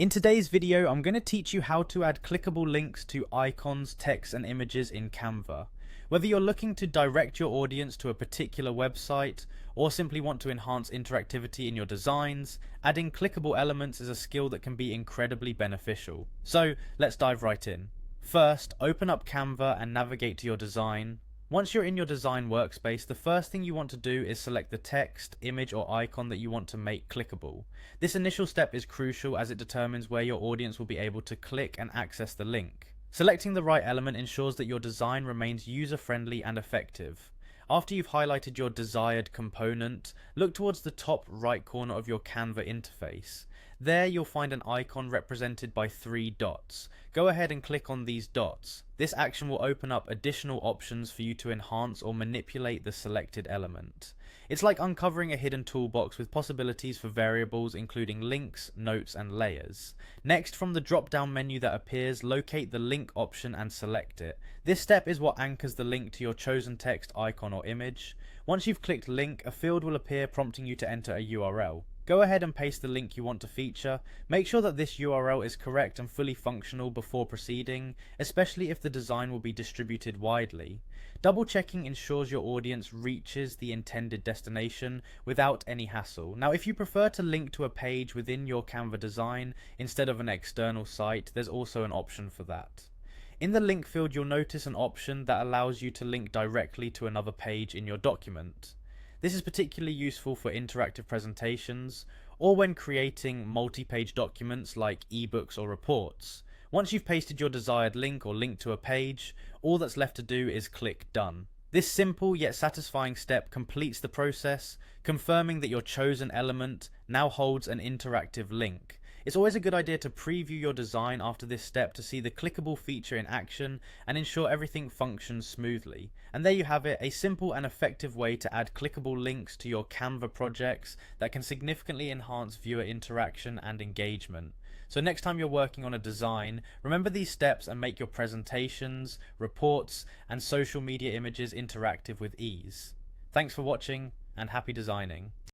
In today's video, I'm going to teach you how to add clickable links to icons, text, and images in Canva. Whether you're looking to direct your audience to a particular website or simply want to enhance interactivity in your designs, adding clickable elements is a skill that can be incredibly beneficial. So let's dive right in. First, open up Canva and navigate to your design. Once you're in your design workspace, the first thing you want to do is select the text, image, or icon that you want to make clickable. This initial step is crucial as it determines where your audience will be able to click and access the link. Selecting the right element ensures that your design remains user-friendly and effective. After you've highlighted your desired component, look towards the top right corner of your Canva interface. There you'll find an icon represented by 3 dots. Go ahead and click on these dots. This action will open up additional options for you to enhance or manipulate the selected element. It's like uncovering a hidden toolbox with possibilities for variables including links, notes, and layers. Next, from the drop-down menu that appears, locate the link option and select it. This step is what anchors the link to your chosen text, icon, or image. Once you've clicked link, a field will appear prompting you to enter a URL. Go ahead and paste the link you want to feature. Make sure that this URL is correct and fully functional before proceeding, especially if the design will be distributed widely. Double checking ensures your audience reaches the intended destination without any hassle. Now, if you prefer to link to a page within your Canva design instead of an external site, there's also an option for that. In the link field, you'll notice an option that allows you to link directly to another page in your document. This is particularly useful for interactive presentations or when creating multi-page documents like ebooks or reports. Once you've pasted your desired link or link to a page, all that's left to do is click Done. This simple yet satisfying step completes the process, confirming that your chosen element now holds an interactive link. It's always a good idea to preview your design after this step to see the clickable feature in action and ensure everything functions smoothly. And there you have it, a simple and effective way to add clickable links to your Canva projects that can significantly enhance viewer interaction and engagement. So next time you're working on a design, remember these steps and make your presentations, reports, and social media images interactive with ease. Thanks for watching and happy designing.